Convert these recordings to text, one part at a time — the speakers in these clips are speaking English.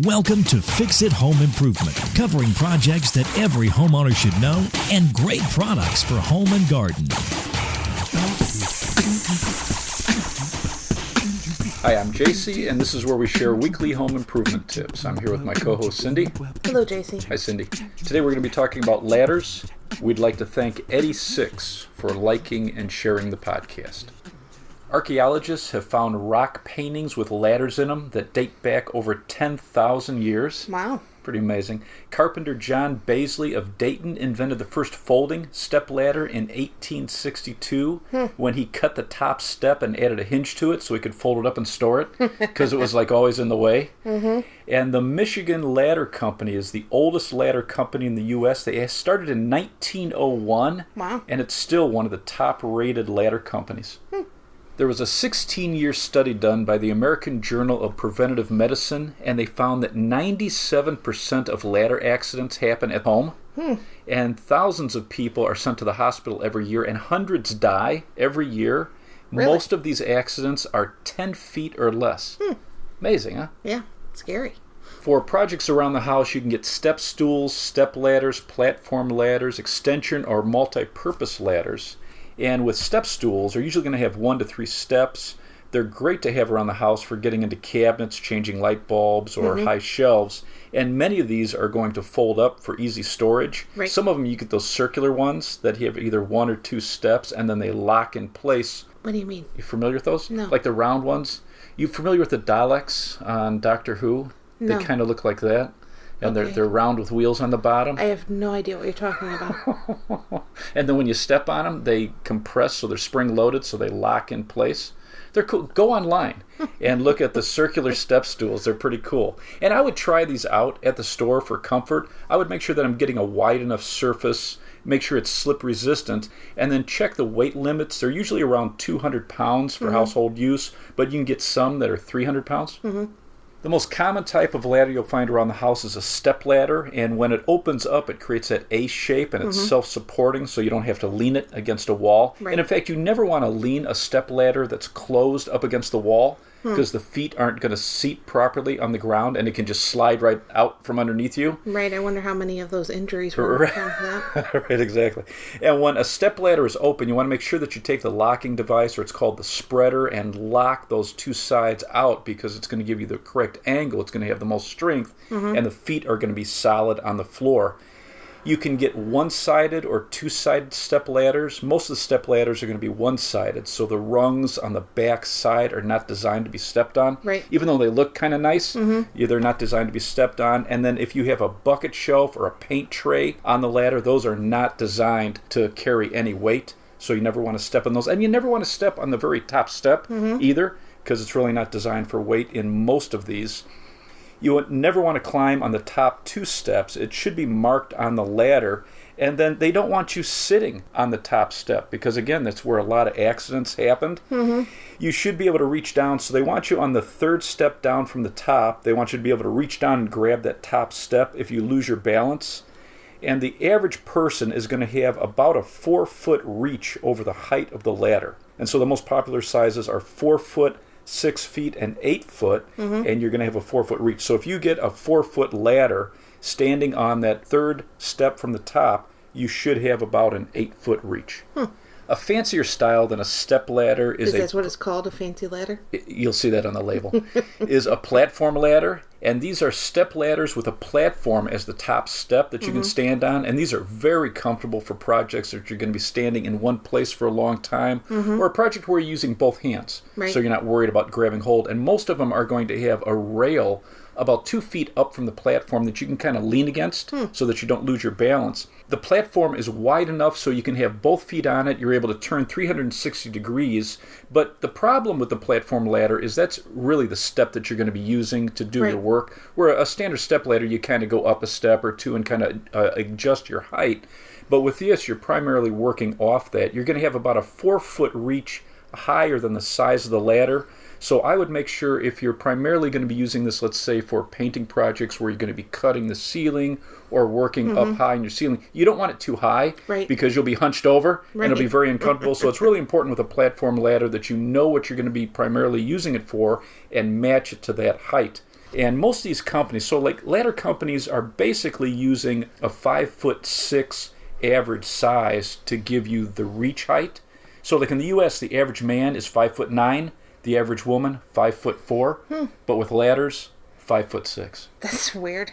Welcome to Fix It Home Improvement, covering projects that every homeowner should know and great products for home and garden. Hi, I'm JC, and this is where we share weekly home improvement tips. I'm here with my co-host Cindy. Hello, JC. Hi, Cindy. Today we're going to be talking about ladders. We'd like to thank Eddie6 for liking and sharing the podcast. Archaeologists have found rock paintings with ladders in them that date back over 10,000 years. Wow. Pretty amazing. Carpenter John Baisley of Dayton invented the first folding step ladder in 1862 when he cut the top step and added a hinge to it so he could fold it up and store it because it was like always in the way. And the Michigan Ladder Company is the oldest ladder company in the U.S. They started in 1901. Wow. And it's still one of the top-rated ladder companies. There was a 16-year study done by the American Journal of Preventive Medicine, and they found that 97% of ladder accidents happen at home, and thousands of people are sent to the hospital every year, and hundreds die every year. Really? Most of these accidents are 10 feet or less. Amazing, huh? Yeah, scary. For projects around the house, you can get step stools, step ladders, platform ladders, extension or multi-purpose ladders. And with step stools, they're usually going to have 1 to 3 steps. They're great to have around the house for getting into cabinets, changing light bulbs, or high shelves. And many of these are going to fold up for easy storage. Right. Some of them, you get those circular ones that have either 1 or 2 steps, and then they lock in place. What do you mean? You familiar with those? No. Like the round ones? You familiar with the Daleks on Doctor Who? No. They kind of look like that. And Okay. they're round with wheels on the bottom. I have no idea what you're talking about. And then when you step on them, they compress, so they're spring-loaded, so they lock in place. They're cool. Go online and look at the circular step stools. They're pretty cool. And I would try these out at the store for comfort. I would make sure that I'm getting a wide enough surface, make sure it's slip-resistant, and then check the weight limits. They're usually around 200 pounds for household use, but you can get some that are 300 pounds. The most common type of ladder you'll find around the house is a step ladder, and when it opens up, it creates that A shape, and it's self-supporting, so you don't have to lean it against a wall. Right. And in fact, you never want to lean a step ladder that's closed up against the wall, because the feet aren't going to seat properly on the ground, and it can just slide right out from underneath you. Right, I wonder how many of those injuries were from that. Right, exactly. And when a step ladder is open, you want to make sure that you take the locking device, or it's called the spreader, and lock those 2 sides out because it's going to give you the correct angle. It's going to have the most strength, and the feet are going to be solid on the floor. You can get one-sided or two-sided step ladders. Most of the step ladders are going to be one-sided, so the rungs on the back side are not designed to be stepped on. Right. Even though they look kind of nice, they're not designed to be stepped on. And then if you have a bucket shelf or a paint tray on the ladder, those are not designed to carry any weight, so you never want to step on those. And you never want to step on the very top step either, because it's really not designed for weight in most of these. You would never want to climb on the top 2 steps. It should be marked on the ladder. And then they don't want you sitting on the top step because, again, that's where a lot of accidents happened. You should be able to reach down. So they want you on the 3rd step down from the top. They want you to be able to reach down and grab that top step if you lose your balance. And the average person is going to have about a 4-foot reach over the height of the ladder. And so the most popular sizes are 4 foot, 6 feet, and 8 foot, and you're going to have a 4-foot reach. So if you get a 4-foot ladder standing on that 3rd step from the top, you should have about an 8-foot reach. A fancier style than a step ladder is That's what it's called, a fancy ladder? You'll see that on the label, is a platform ladder. And these are step ladders with a platform as the top step that you can stand on. And these are very comfortable for projects that you're going to be standing in one place for a long time, or a project where you're using both hands. Right. So you're not worried about grabbing hold. And most of them are going to have a rail about 2 feet up from the platform that you can kind of lean against so that you don't lose your balance. The platform is wide enough so you can have both feet on it. You're able to turn 360 degrees. But the problem with the platform ladder is that's really the step that you're going to be using to do your work. Where a standard step ladder, you kind of go up a step or 2 and kind of adjust your height. But with this, you're primarily working off that. You're going to have about a 4-foot reach higher than the size of the ladder. So I would make sure if you're primarily going to be using this, let's say for painting projects where you're going to be cutting the ceiling or working up high in your ceiling, you don't want it too high because you'll be hunched over and it'll be very uncomfortable. So it's really important with a platform ladder that you know what you're going to be primarily using it for and match it to that height. And most of these companies, so like ladder companies, are basically using a 5'6" average size to give you the reach height. So like in the U.S., the average man is 5'9", the average woman 5'4", but with ladders, 5'6". That's weird.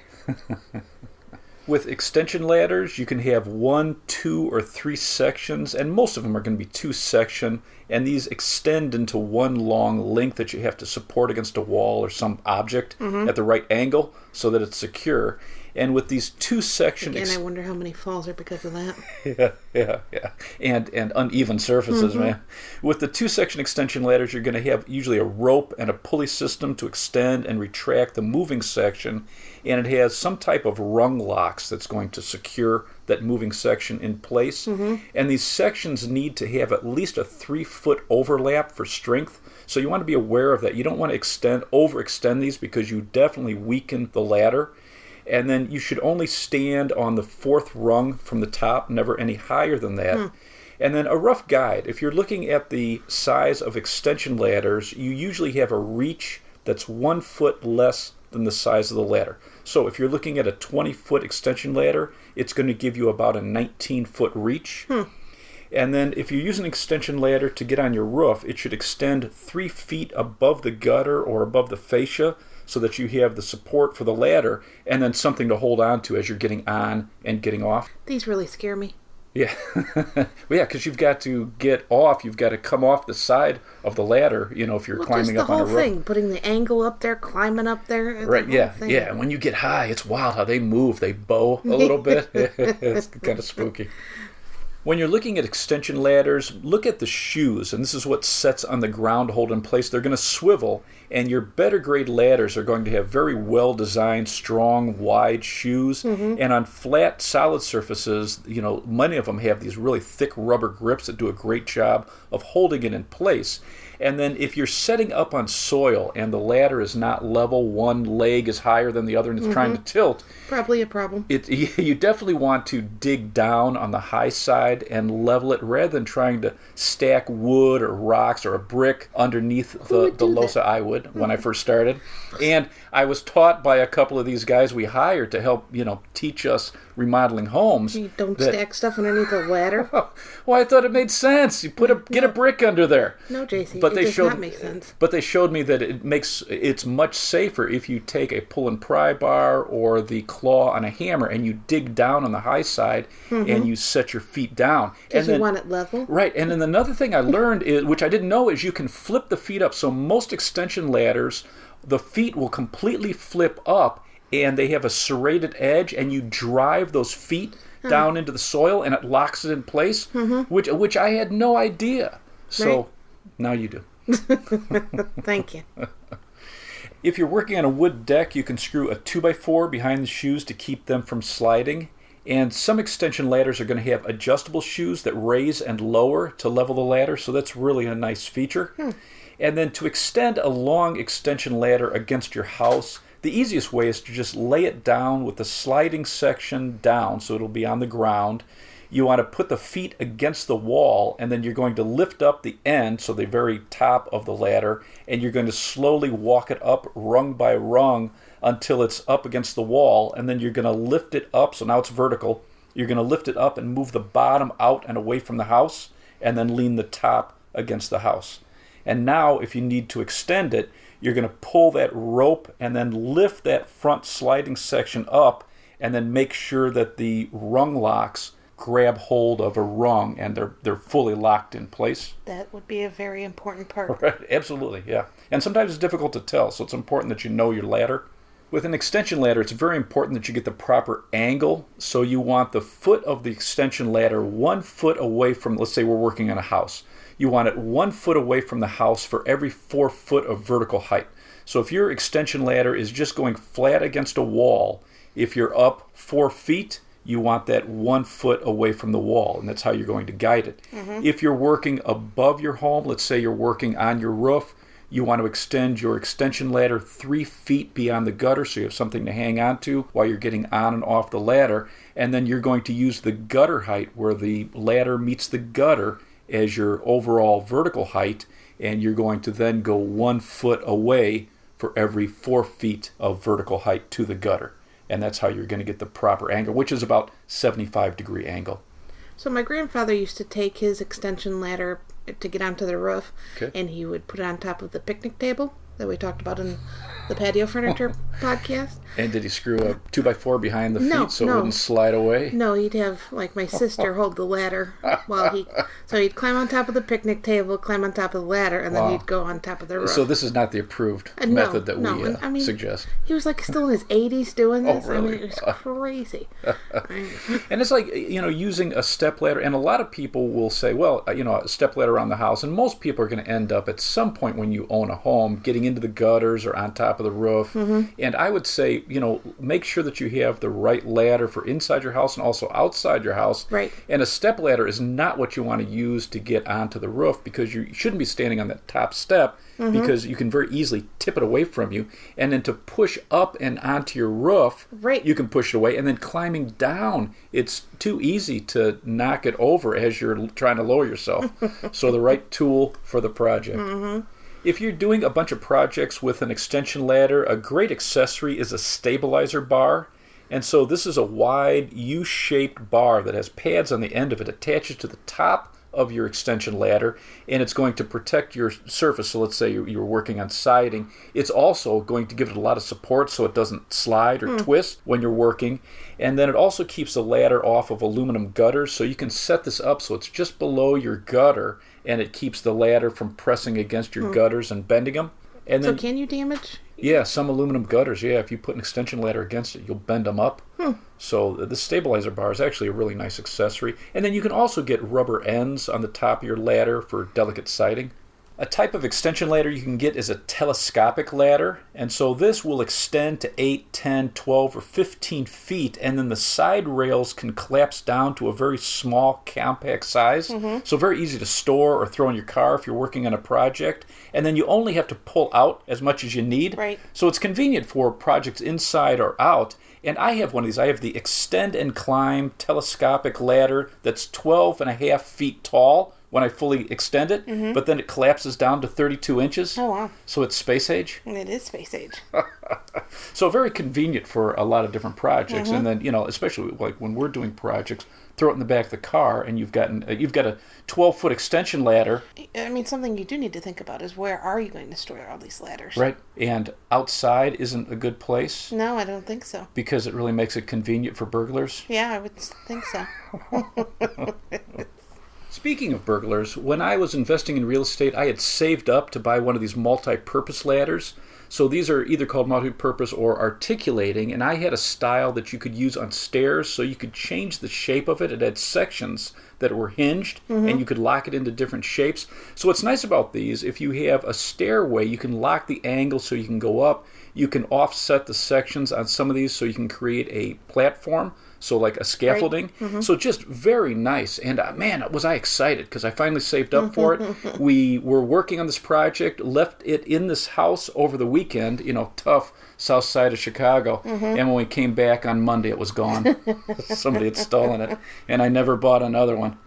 With extension ladders, you can have 1, 2, or 3 sections, and most of them are going to be 2 section, and these extend into one long link that you have to support against a wall or some object at the right angle so that it's secure. And with these 2 section... Again, I wonder how many falls are because of that. Yeah. And uneven surfaces, man. With the 2 section extension ladders, you're going to have usually a rope and a pulley system to extend and retract the moving section, and it has some type of rung locks that's going to secure that moving section in place. And these sections need to have at least a 3-foot overlap for strength. So you want to be aware of that. You don't want to overextend these because you definitely weaken the ladder. And then you should only stand on the 4th rung from the top, never any higher than that. And then a rough guide. If you're looking at the size of extension ladders, you usually have a reach that's 1 foot less than the size of the ladder. So if you're looking at a 20-foot extension ladder, it's going to give you about a 19-foot reach. And then if you use an extension ladder to get on your roof, it should extend 3 feet above the gutter or above the fascia so that you have the support for the ladder and then something to hold on to as you're getting on and getting off. These really scare me. Yeah. Well, yeah, because you've got to get off. You've got to come off the side of the ladder, if you're climbing up on a roof. The whole thing, putting the angle up there, climbing up there. Right, yeah. And when you get high, it's wild how they move. They bow a little bit. It's kind of spooky. When you're looking at extension ladders, look at the shoes, and this is what sets on the ground to hold in place. They're going to swivel, and your better grade ladders are going to have very well-designed, strong, wide shoes. And on flat, solid surfaces, many of them have these really thick rubber grips that do a great job of holding it in place. And then if you're setting up on soil and the ladder is not level, one leg is higher than the other and it's trying to tilt. Probably a problem. You definitely want to dig down on the high side and level it rather than trying to stack wood or rocks or a brick underneath the losa. I would when I first started. And I was taught by a couple of these guys we hired to help, teach us remodeling homes. You don't stack stuff underneath a ladder? Well, I thought it made sense. You get a brick under there. No, JC, it does not make sense. But they showed me that it's much safer if you take a pull and pry bar or the claw on a hammer and you dig down on the high side and you set your feet down. Because you want it level? Right. And then another thing I learned, which I didn't know, is you can flip the feet up. So most extension ladders, the feet will completely flip up and they have a serrated edge, and you drive those feet down into the soil and it locks it in place, which I had no idea. So now you do. Thank you. If you're working on a wood deck, you can screw a 2x4 behind the shoes to keep them from sliding. And some extension ladders are going to have adjustable shoes that raise and lower to level the ladder, so that's really a nice feature. And then to extend a long extension ladder against your house, the easiest way is to just lay it down with the sliding section down so it'll be on the ground. You want to put the feet against the wall, and then you're going to lift up the end, so the very top of the ladder, and you're going to slowly walk it up rung by rung until it's up against the wall, and then you're going to lift it up, so now it's vertical. You're going to lift it up and move the bottom out and away from the house, and then lean the top against the house. And now, if you need to extend it, you're going to pull that rope and then lift that front sliding section up, and then make sure that the rung locks grab hold of a rung and they're fully locked in place. That would be a very important part. Right, absolutely, yeah. And sometimes it's difficult to tell, so it's important that you know your ladder. With an extension ladder, it's very important that you get the proper angle. So you want the foot of the extension ladder 1 foot away from, let's say we're working on a house. You want it 1 foot away from the house for every 4 foot of vertical height. So if your extension ladder is just going flat against a wall, if you're up 4 feet, you want that 1 foot away from the wall, and that's how you're going to guide it. If you're working above your home, let's say you're working on your roof, you want to extend your extension ladder 3 feet beyond the gutter so you have something to hang on to while you're getting on and off the ladder, and then you're going to use the gutter height where the ladder meets the gutter as your overall vertical height, and you're going to then go 1 foot away for every 4 feet of vertical height to the gutter. And that's how you're going to get the proper angle, which is about 75-degree angle. So my grandfather used to take his extension ladder to get onto the roof, Okay. and he would put it on top of the picnic table that we talked about in the patio furniture podcast. And did he screw a 2x4 behind the feet No, so it no. wouldn't slide away? No, he'd have, like, my sister hold the ladder so he'd climb on top of the picnic table, climb on top of the ladder, and then he'd go on top of the roof. So this is not the approved method that we suggest. He was, like, still in his 80s doing this. Really? I mean, it was crazy. And it's like, using a step ladder, and a lot of people will say, well, a step ladder around the house, and most people are going to end up at some point when you own a home getting into the gutters or on top of the roof. Mm-hmm. And I would say, make sure that you have the right ladder for inside your house and also outside your house. Right. And a step ladder is not what you want to use to get onto the roof, because you shouldn't be standing on that top step, because you can very easily tip it away from you. And then to push up and onto your roof, you can push it away. And then climbing down, it's too easy to knock it over as you're trying to lower yourself. So the right tool for the project. Mm-hmm. If you're doing a bunch of projects with an extension ladder, a great accessory is a stabilizer bar. And so this is a wide U-shaped bar that has pads on the end of it, attaches to the top of your extension ladder, and it's going to protect your surface. So let's say you're working on siding. It's also going to give it a lot of support so it doesn't slide or twist when you're working. And then it also keeps the ladder off of aluminum gutters, so you can set this up so it's just below your gutter, and it keeps the ladder from pressing against your gutters and bending them. And then, So can you damage? Yeah, some aluminum gutters, if you put an extension ladder against it, you'll bend them up. So the stabilizer bar is actually a really nice accessory. And then you can also get rubber ends on the top of your ladder for delicate siding. A type of extension ladder you can get is a telescopic ladder, and so this will extend to 8, 10, 12, or 15 feet, and then the side rails can collapse down to a very small, compact size, so very easy to store or throw in your car if you're working on a project, and then you only have to pull out as much as you need, so it's convenient for projects inside or out. And I have one of these. I have the Extend and Climb telescopic ladder that's 12.5 feet tall when I fully extend it, but then it collapses down to 32 inches. Oh, wow. So it's space age. It is space age. So very convenient for a lot of different projects. And then, especially like when we're doing projects, throw it in the back of the car, and you've got a 12-foot extension ladder. I mean, something you do need to think about is, where are you going to store all these ladders? Right. And outside isn't a good place. No, I don't think so. Because it really makes it convenient for burglars. Yeah, I would think so. Speaking of burglars, when I was investing in real estate, I had saved up to buy one of these MultiPurpose ladders. So these are either called MultiPurpose or articulating, and I had a style that you could use on stairs, so you could change the shape of it. It had sections that were hinged, and you could lock it into different shapes. So what's nice about these, if you have a stairway, you can lock the angle so you can go up. You can offset the sections on some of these so you can create a platform. So like a scaffolding. So just very nice. And man, was I excited because I finally saved up for it. We were working on this project, left it in this house over the weekend, tough south side of Chicago. And when we came back on Monday, it was gone. Somebody had stolen it. And I never bought another one.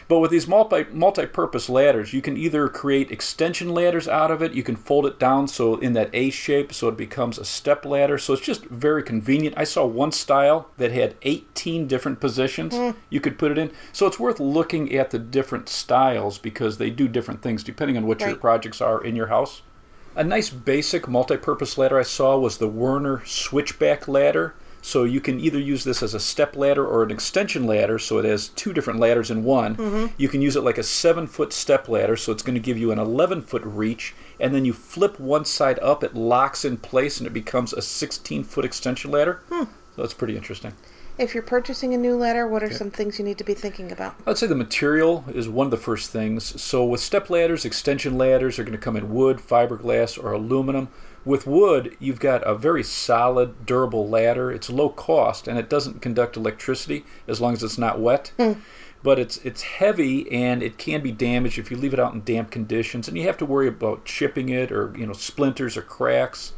But with these multi-purpose ladders, you can either create extension ladders out of it, you can fold it down so in that A shape so it becomes a step ladder. So it's just very convenient. I saw one style that had 18 different positions you could put it in. So it's worth looking at the different styles because they do different things depending on what your projects are in your house. A nice basic multi-purpose ladder I saw was the Werner switchback ladder. So you can either use this as a step ladder or an extension ladder, so it has two different ladders in one. You can use it like a 7-foot step ladder, so it's going to give you an 11-foot reach, and then you flip one side up, it locks in place, and it becomes a 16-foot extension ladder. So that's pretty interesting. If you're purchasing a new ladder, what are some things you need to be thinking about? I'd say the material is one of the first things. So with step ladders, extension ladders are going to come in wood, fiberglass, or aluminum. With wood, you've got a very solid, durable ladder. It's low cost, and it doesn't conduct electricity as long as it's not wet. But it's heavy, and it can be damaged if you leave it out in damp conditions, and you have to worry about chipping it or splinters or cracks.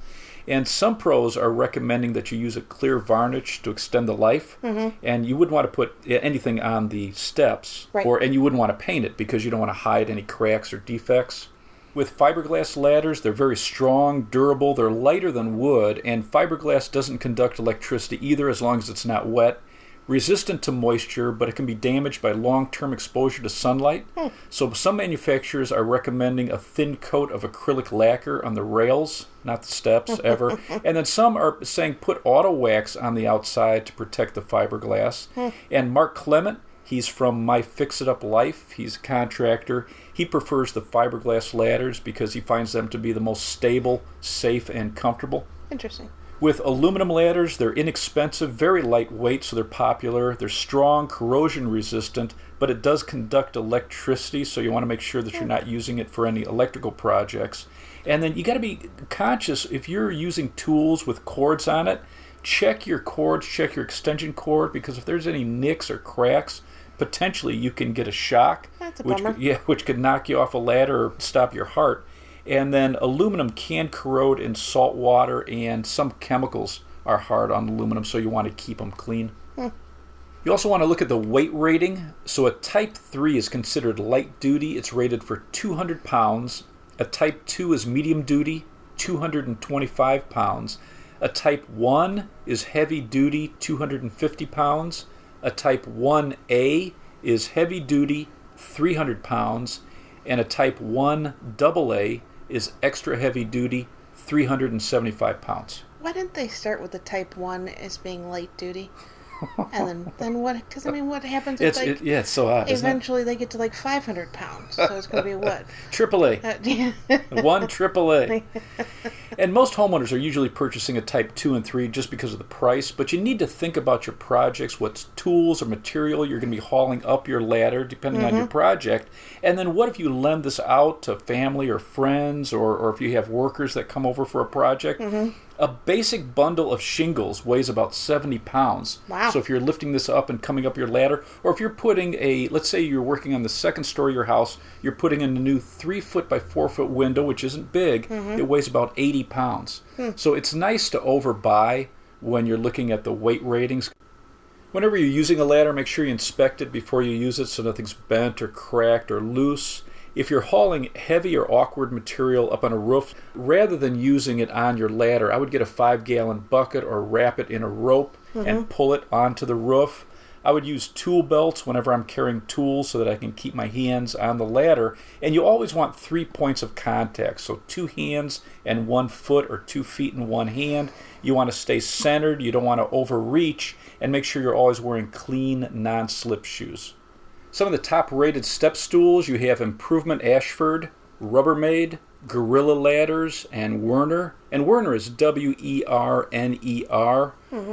And some pros are recommending that you use a clear varnish to extend the life. And you wouldn't want to put anything on the steps, and you wouldn't want to paint it because you don't want to hide any cracks or defects. With fiberglass ladders, they're very strong, durable, they're lighter than wood, and fiberglass doesn't conduct electricity either as long as it's not wet. Resistant to moisture, but it can be damaged by long-term exposure to sunlight. So some manufacturers are recommending a thin coat of acrylic lacquer on the rails, not the steps, ever. And then some are saying put auto wax on the outside to protect the fiberglass. And Mark Clement, he's from My Fix It Up Life. He's a contractor. He prefers the fiberglass ladders because he finds them to be the most stable, safe, and comfortable. Interesting. With aluminum ladders, they're inexpensive, very lightweight, so they're popular. They're strong, corrosion resistant, but it does conduct electricity, so you want to make sure that you're not using it for any electrical projects. And then you got to be conscious, if you're using tools with cords on it, check your cords, check your extension cord, because if there's any nicks or cracks, potentially you can get a shock, That's a bummer. which could knock you off a ladder or stop your heart. And then aluminum can corrode in salt water, and some chemicals are hard on aluminum, so you want to keep them clean. You also want to look at the weight rating. So a Type 3 is considered light duty. It's rated for 200 pounds. A Type 2 is medium duty, 225 pounds. A Type 1 is heavy duty, 250 pounds. A Type 1A is heavy duty, 300 pounds. And a Type 1 AA is extra heavy duty, 375 pounds. Why didn't they start with the Type 1 as being light duty? And then what? Because, I mean, what happens if, it's so odd, eventually they get to, 500 pounds? So it's going to be what? AAA. One AAA. And most homeowners are usually purchasing a Type 2 and 3 just because of the price, but you need to think about your projects, what tools or material you're going to be hauling up your ladder, depending on your project. And then what if you lend this out to family or friends, or if you have workers that come over for a project? A basic bundle of shingles weighs about 70 pounds. Wow. So if you're lifting this up and coming up your ladder, or if you're putting let's say you're working on the second story of your house, you're putting in a new 3-foot by 4-foot window, which isn't big, it weighs about 80 pounds. So it's nice to overbuy when you're looking at the weight ratings. Whenever you're using a ladder, make sure you inspect it before you use it so nothing's bent or cracked or loose. If you're hauling heavy or awkward material up on a roof, rather than using it on your ladder, I would get a 5-gallon bucket or wrap it in a rope and pull it onto the roof. I would use tool belts whenever I'm carrying tools so that I can keep my hands on the ladder. And you always want 3 points of contact, so 2 hands and 1 foot, or 2 feet and 1 hand. You want to stay centered, you don't want to overreach, and make sure you're always wearing clean, non-slip shoes. Some of the top-rated step stools, you have Improvement Ashford, Rubbermaid, Gorilla Ladders, and Werner. And Werner is Werner.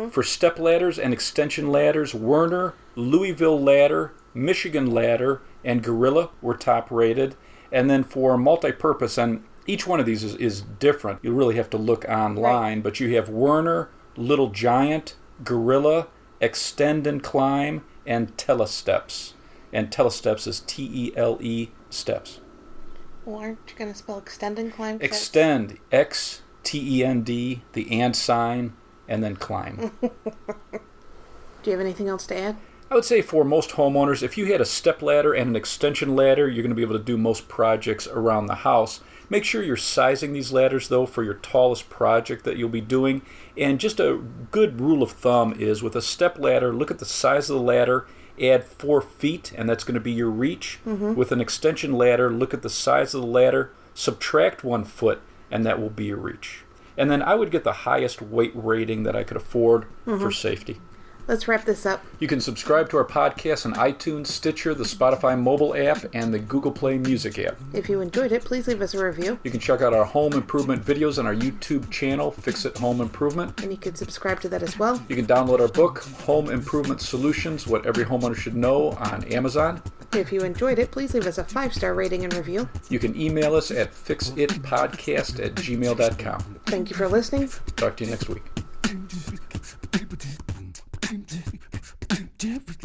For step ladders and extension ladders, Werner, Louisville Ladder, Michigan Ladder, and Gorilla were top-rated. And then for multi-purpose, and each one of these is different. You really have to look online, but you have Werner, Little Giant, Gorilla, Extend and Climb, and Telesteps. And Telesteps is T-E-L-E steps. Well, aren't you going to spell extend and climb? Extend, X-T-E-N-D, the and sign, and then climb. Do you have anything else to add? I would say for most homeowners, if you had a step ladder and an extension ladder, you're going to be able to do most projects around the house. Make sure you're sizing these ladders, though, for your tallest project that you'll be doing. And just a good rule of thumb is with a step ladder, look at the size of the ladder, add 4 feet, and that's going to be your reach. With an extension ladder, look at the size of the ladder, subtract 1 foot, and that will be your reach. And then I would get the highest weight rating that I could afford for safety. Let's wrap this up. You can subscribe to our podcast on iTunes, Stitcher, the Spotify mobile app, and the Google Play Music app. If you enjoyed it, please leave us a review. You can check out our home improvement videos on our YouTube channel, Fix It Home Improvement. And you can subscribe to that as well. You can download our book, Home Improvement Solutions, What Every Homeowner Should Know, on Amazon. If you enjoyed it, please leave us a 5-star rating and review. You can email us at fixitpodcast@gmail.com. Thank you for listening. Talk to you next week. Different.